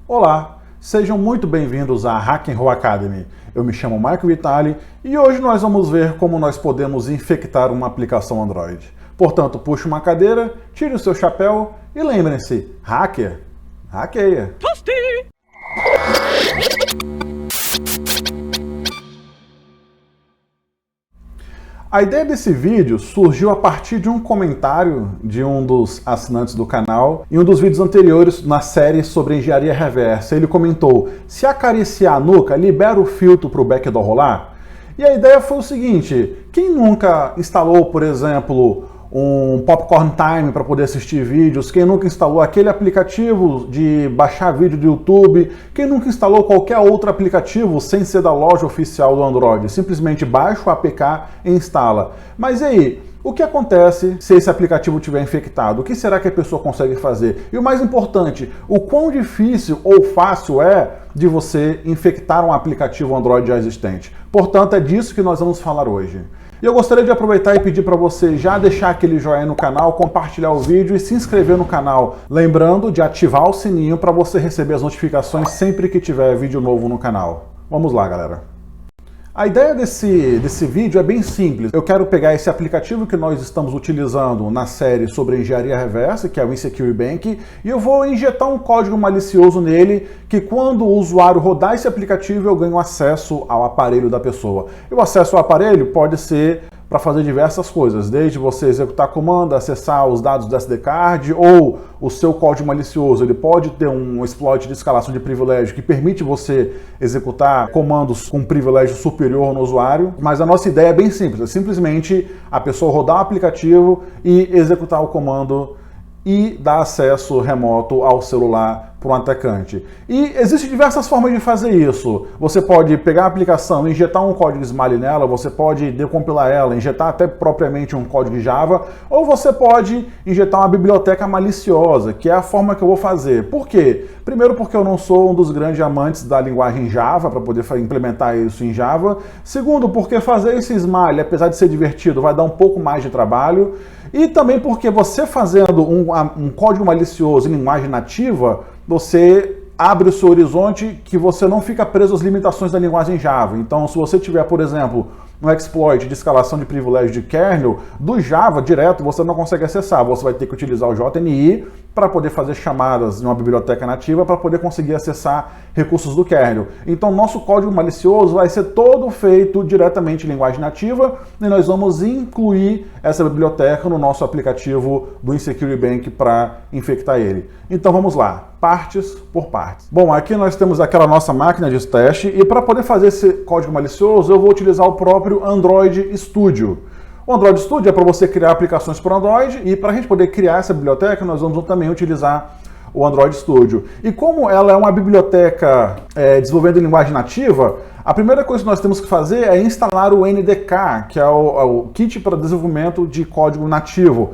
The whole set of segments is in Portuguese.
Olá, sejam muito bem-vindos à Hack and Roll Academy. Eu me chamo Marco Vitali e hoje nós vamos ver como nós podemos infectar uma aplicação Android. Portanto, puxe uma cadeira, tire o seu chapéu e lembrem-se, hacker, hackeia. A ideia desse vídeo surgiu a partir de um comentário de um dos assinantes do canal em um dos vídeos anteriores na série sobre engenharia reversa. Ele comentou: se acariciar a nuca, libera o filtro para o backdoor rolar? E a ideia foi o seguinte: quem nunca instalou, por exemplo, um Popcorn Time para poder assistir vídeos? Quem nunca instalou aquele aplicativo de baixar vídeo do YouTube? Quem nunca instalou qualquer outro aplicativo sem ser da loja oficial do Android? Simplesmente baixa o APK e instala. Mas e aí? O que acontece se esse aplicativo estiver infectado? O que será que a pessoa consegue fazer? E o mais importante, o quão difícil ou fácil é de você infectar um aplicativo Android já existente? Portanto, é disso que nós vamos falar hoje. E eu gostaria de aproveitar e pedir para você já deixar aquele joinha no canal, compartilhar o vídeo e se inscrever no canal. Lembrando de ativar o sininho para você receber as notificações sempre que tiver vídeo novo no canal. Vamos lá, galera. A ideia desse vídeo é bem simples. Eu quero pegar esse aplicativo que nós estamos utilizando na série sobre engenharia reversa, que é o Insecure Bank, e eu vou injetar um código malicioso nele, que quando o usuário rodar esse aplicativo, eu ganho acesso ao aparelho da pessoa. E o acesso ao aparelho pode ser para fazer diversas coisas, desde você executar comando, acessar os dados do SD card, ou o seu código malicioso, ele pode ter um exploit de escalação de privilégio que permite você executar comandos com privilégio superior no usuário, mas a nossa ideia é bem simples, é simplesmente a pessoa rodar o aplicativo e executar o comando e dar acesso remoto ao celular para um atacante. E existem diversas formas de fazer isso. Você pode pegar a aplicação, injetar um código Smiley nela, você pode decompilar ela, injetar até propriamente um código Java, ou você pode injetar uma biblioteca maliciosa, que é a forma que eu vou fazer. Por quê? Primeiro porque eu não sou um dos grandes amantes da linguagem Java, para poder implementar isso em Java. Segundo, porque fazer esse Smiley, apesar de ser divertido, vai dar um pouco mais de trabalho. E também porque você fazendo um código malicioso em linguagem nativa, você abre o seu horizonte que você não fica preso às limitações da linguagem Java. Então, se você tiver, por exemplo, um exploit de escalação de privilégio de kernel, do Java direto você não consegue acessar. Você vai ter que utilizar o JNI para poder fazer chamadas em uma biblioteca nativa para poder conseguir acessar recursos do kernel. Então, nosso código malicioso vai ser todo feito diretamente em linguagem nativa e nós vamos incluir essa biblioteca no nosso aplicativo do Insecure Bank para infectar ele. Então, vamos lá. Partes por partes. Bom, aqui nós temos aquela nossa máquina de teste e para poder fazer esse código malicioso eu vou utilizar o próprio Android Studio. O Android Studio é para você criar aplicações para Android e para a gente poder criar essa biblioteca nós vamos também utilizar o Android Studio. E como ela é uma biblioteca desenvolvida em linguagem nativa, a primeira coisa que nós temos que fazer é instalar o NDK, que é o kit para desenvolvimento de código nativo.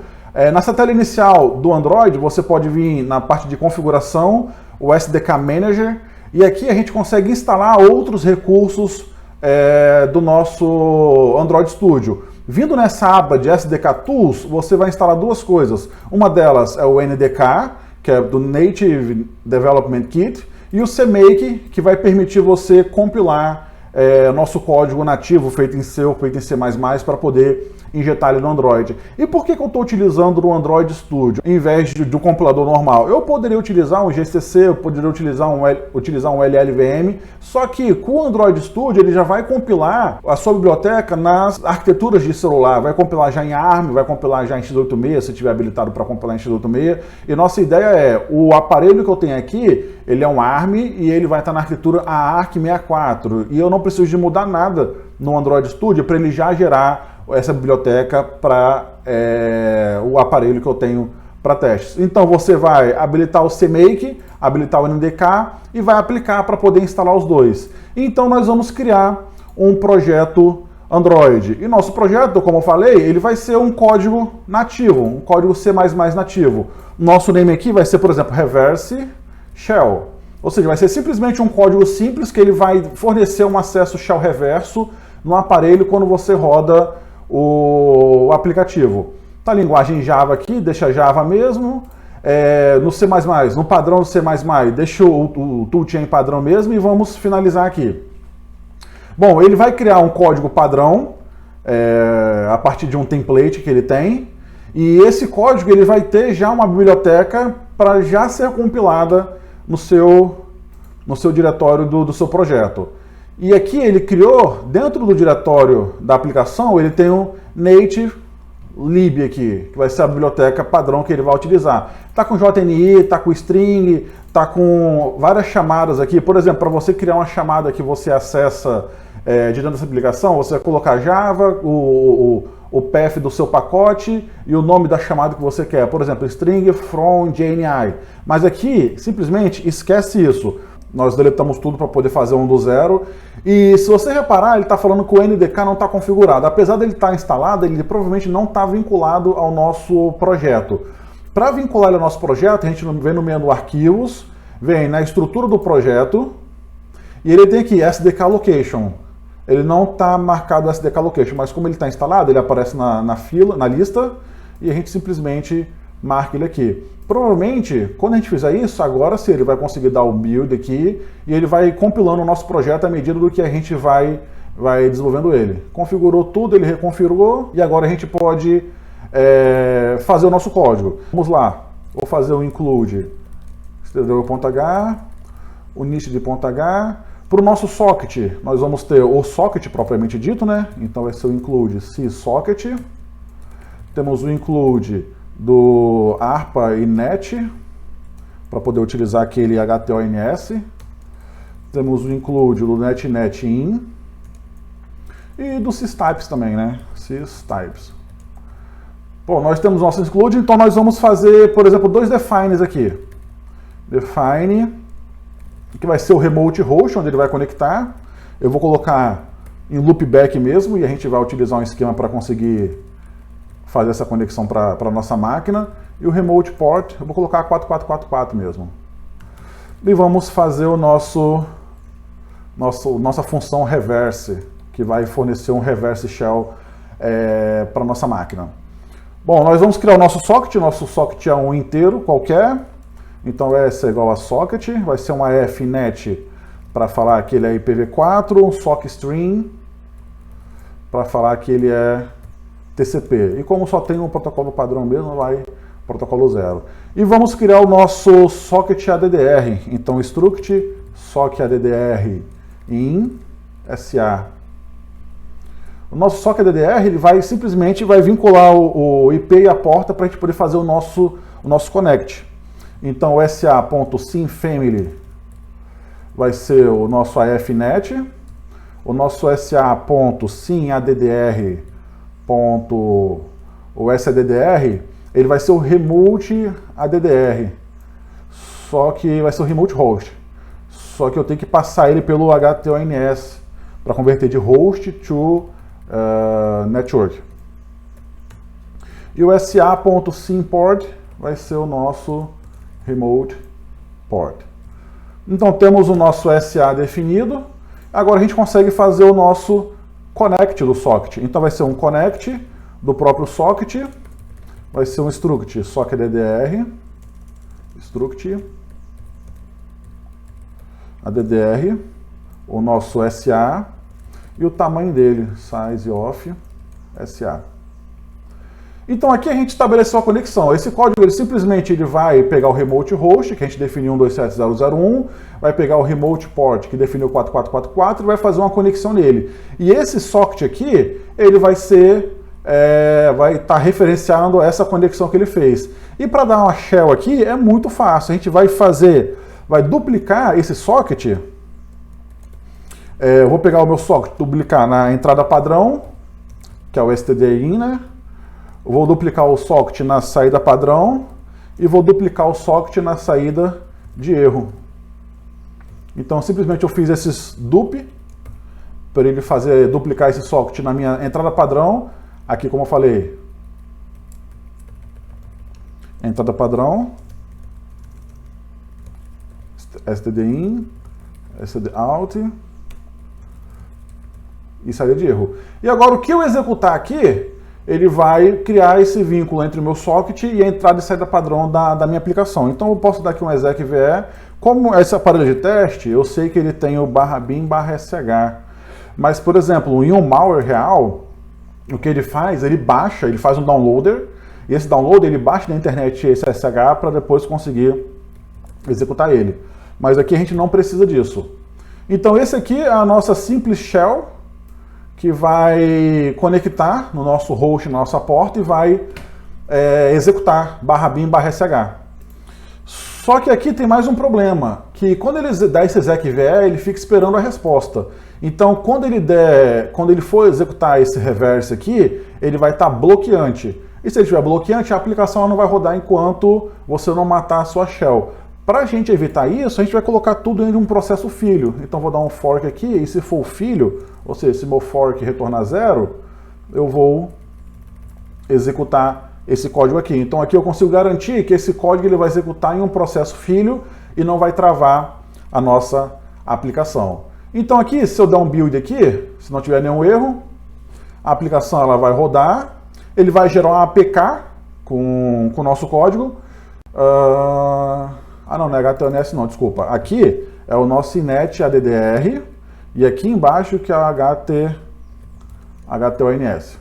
Nessa tela inicial do Android, você pode vir na parte de configuração, o SDK Manager, e aqui a gente consegue instalar outros recursos do nosso Android Studio. Vindo nessa aba de SDK Tools, você vai instalar duas coisas. Uma delas é o NDK, que é do Native Development Kit, e o CMake, que vai permitir você compilar nosso código nativo feito em C ou feito em C++ para poder injetar ele no Android. E por que eu estou utilizando o Android Studio em vez do compilador normal? Eu poderia utilizar um GCC, eu poderia utilizar um LLVM, só que com o Android Studio ele já vai compilar a sua biblioteca nas arquiteturas de celular, vai compilar já em ARM, vai compilar já em x86, se tiver habilitado para compilar em x86, e nossa ideia é, o aparelho que eu tenho aqui, ele é um ARM e ele vai estar na arquitetura ARC64, e eu não preciso de mudar nada no Android Studio para ele já gerar essa biblioteca para o aparelho que eu tenho para testes. Então você vai habilitar o CMake, habilitar o NDK e vai aplicar para poder instalar os dois. Então nós vamos criar um projeto Android. E nosso projeto, como eu falei, ele vai ser um código nativo, um código C++ nativo. Nosso name aqui vai ser, por exemplo, Reverse Shell. Ou seja, vai ser simplesmente um código simples que ele vai fornecer um acesso shell reverso no aparelho quando você roda o aplicativo. Tá a linguagem Java aqui, deixa Java mesmo. no C++, no padrão do C++, deixa o toolchain padrão mesmo e vamos finalizar aqui. Bom, ele vai criar um código padrão a partir de um template que ele tem, e esse código ele vai ter já uma biblioteca para já ser compilada no seu diretório do seu projeto. E aqui ele criou, dentro do diretório da aplicação, ele tem um native lib aqui, que vai ser a biblioteca padrão que ele vai utilizar. Está com JNI, está com string, está com várias chamadas aqui. Por exemplo, para você criar uma chamada que você acessa de dentro dessa aplicação, você vai colocar Java, o path do seu pacote e o nome da chamada que você quer. Por exemplo, string from JNI. Mas aqui, simplesmente, esquece isso. Nós deletamos tudo para poder fazer um do zero. E se você reparar, ele está falando que o NDK não está configurado. Apesar dele estar instalado, ele provavelmente não está vinculado ao nosso projeto. Para vincular ele ao nosso projeto, a gente vem no menu Arquivos, vem na estrutura do projeto, e ele tem aqui SDK Location. Ele não está marcado SDK Location, mas como ele está instalado, ele aparece na lista, e a gente simplesmente marca ele aqui. Provavelmente, quando a gente fizer isso, agora sim, ele vai conseguir dar o build aqui, e ele vai compilando o nosso projeto à medida do que a gente vai desenvolvendo ele. Configurou tudo, ele reconfigurou, e agora a gente pode fazer o nosso código. Vamos lá, vou fazer o include, stdio.h, o init de .h. Para o nosso socket, nós vamos ter o socket propriamente dito, né? Então vai ser o include syssocket. Temos o include do ARPA e NET, para poder utilizar aquele HTONS. Temos o include do NetNet in e do systypes também, né? Systypes. Bom, nós temos nosso include, então nós vamos fazer, por exemplo, dois defines aqui. Define, que vai ser o remote host, onde ele vai conectar. Eu vou colocar em loopback mesmo, e a gente vai utilizar um esquema para conseguir fazer essa conexão para a nossa máquina. E o remote port, eu vou colocar 4444 mesmo. E vamos fazer o nossa função reverse, que vai fornecer um reverse shell para a nossa máquina. Bom, nós vamos criar o nosso socket é um inteiro qualquer. Então essa é igual a socket, vai ser uma fnet para falar que ele é IPv4, um sockstring para falar que ele é TCP. E como só tem um protocolo padrão mesmo, vai protocolo 0. E vamos criar o nosso socket ADDR. Então struct socket ADDR in SA. O nosso socket ADDR ele vai simplesmente vincular o IP e a porta para a gente poder fazer o nosso connect. Então o sa.simfamily vai ser o nosso AFnet, o nosso sa.simaddr, o SADDR, ele vai ser o remote ADDR, só que vai ser o remote host, só que eu tenho que passar ele pelo HTONS para converter de host to network. E o sa.simport vai ser o nosso remote port. Então temos o nosso SA definido. Agora a gente consegue fazer o nosso connect do socket. Então vai ser um connect do próprio socket, vai ser um struct socketADDR, struct ADDR, o nosso SA e o tamanho dele, size of SA. Então aqui a gente estabeleceu a conexão. Esse código ele simplesmente vai pegar o remote host, que a gente definiu 127.0.0.1, vai pegar o remote port, que definiu 4444, e vai fazer uma conexão nele. E esse socket aqui, ele vai estar referenciando essa conexão que ele fez. E para dar uma shell aqui é muito fácil. A gente vai duplicar esse socket. Eu vou pegar o meu socket, duplicar na entrada padrão, que é o std-in, né? Eu vou duplicar o socket na saída padrão e vou duplicar o socket na saída de erro. Então simplesmente eu fiz esses dup para ele duplicar esse socket na minha entrada padrão. Aqui, como eu falei, entrada padrão, std-in, std-out e saída de erro. E agora o que eu executar aqui, ele vai criar esse vínculo entre o meu socket e a entrada e saída padrão da minha aplicação. Então eu posso dar aqui um exec VE. Como esse aparelho de teste, eu sei que ele tem o /bin/sh. Mas, por exemplo, em um malware real, o que ele faz? Ele baixa, ele faz um downloader, e esse downloader ele baixa na internet esse SH para depois conseguir executar ele. Mas aqui a gente não precisa disso. Então esse aqui é a nossa simples shell, que vai conectar no nosso host, na nossa porta, e vai executar /bin/sh. Só que aqui tem mais um problema, que quando ele dá esse exec VE, ele fica esperando a resposta. Então, quando ele for executar esse reverse aqui, ele vai estar bloqueante. E se ele estiver bloqueante, a aplicação não vai rodar enquanto você não matar a sua shell. Para a gente evitar isso, a gente vai colocar tudo em um processo filho. Então, vou dar um fork aqui, e se for o filho, ou seja, se meu fork retornar 0, eu vou executar esse código aqui. Então aqui eu consigo garantir que esse código ele vai executar em um processo filho e não vai travar a nossa aplicação. Então aqui, se eu der um build aqui, se não tiver nenhum erro, a aplicação ela vai rodar, ele vai gerar uma APK com o nosso código. Não é HTONS não, desculpa. Aqui é o nosso inet ADDR e aqui embaixo que é o HTONS.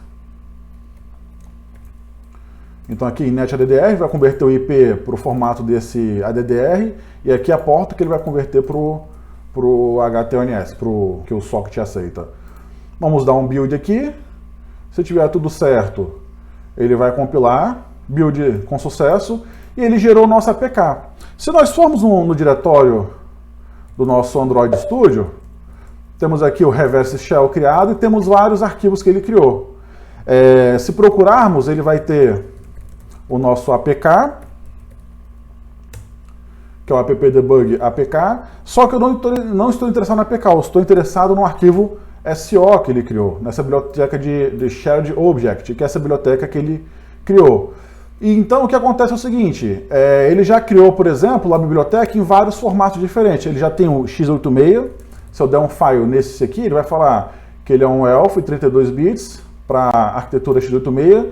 Então aqui inet ADDR vai converter o IP para o formato desse ADDR e aqui a porta que ele vai converter para o HTONS, para o que o socket aceita. Vamos dar um build aqui. Se tiver tudo certo, ele vai compilar, build com sucesso, e ele gerou o nosso APK. Se nós formos no diretório do nosso Android Studio, temos aqui o reverse shell criado e temos vários arquivos que ele criou. Se procurarmos, ele vai ter o nosso APK, que é o app-debug APK, só que eu não estou interessado no APK, eu estou interessado no arquivo SO que ele criou, nessa biblioteca de Shared Object, que é essa biblioteca que ele criou. E então o que acontece é o seguinte, ele já criou, por exemplo, a biblioteca em vários formatos diferentes. Ele já tem o x86, se eu der um file nesse aqui, ele vai falar que ele é um ELF 32 bits para arquitetura x86.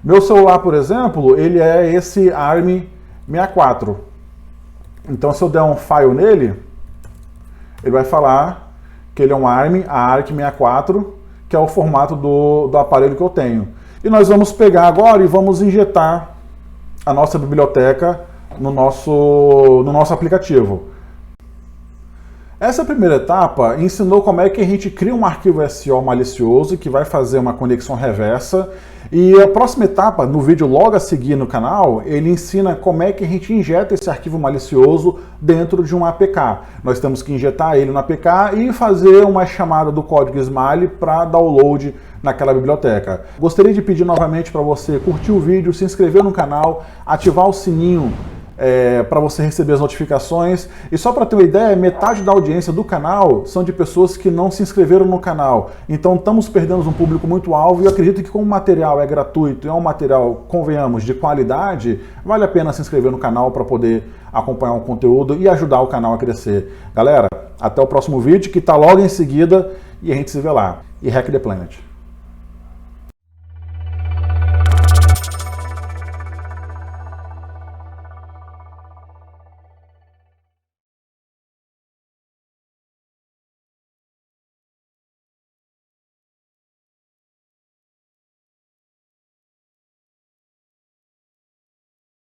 Meu celular, por exemplo, ele é esse ARM64. Então, se eu der um file nele, ele vai falar que ele é um ARC64, que é o formato do aparelho que eu tenho. E nós vamos pegar agora e vamos injetar a nossa biblioteca no nosso aplicativo. Essa primeira etapa ensinou como é que a gente cria um arquivo SO malicioso que vai fazer uma conexão reversa. E a próxima etapa, no vídeo logo a seguir no canal, ele ensina como é que a gente injeta esse arquivo malicioso dentro de um APK. Nós temos que injetar ele no APK e fazer uma chamada do código Smile para download naquela biblioteca. Gostaria de pedir novamente para você curtir o vídeo, se inscrever no canal, ativar o sininho para você receber as notificações. E só para ter uma ideia, metade da audiência do canal são de pessoas que não se inscreveram no canal. Então estamos perdendo um público muito alvo e eu acredito que como o material é gratuito, é um material, convenhamos, de qualidade, vale a pena se inscrever no canal para poder acompanhar o conteúdo e ajudar o canal a crescer. Galera, até o próximo vídeo que está logo em seguida e a gente se vê lá. E Hack the Planet.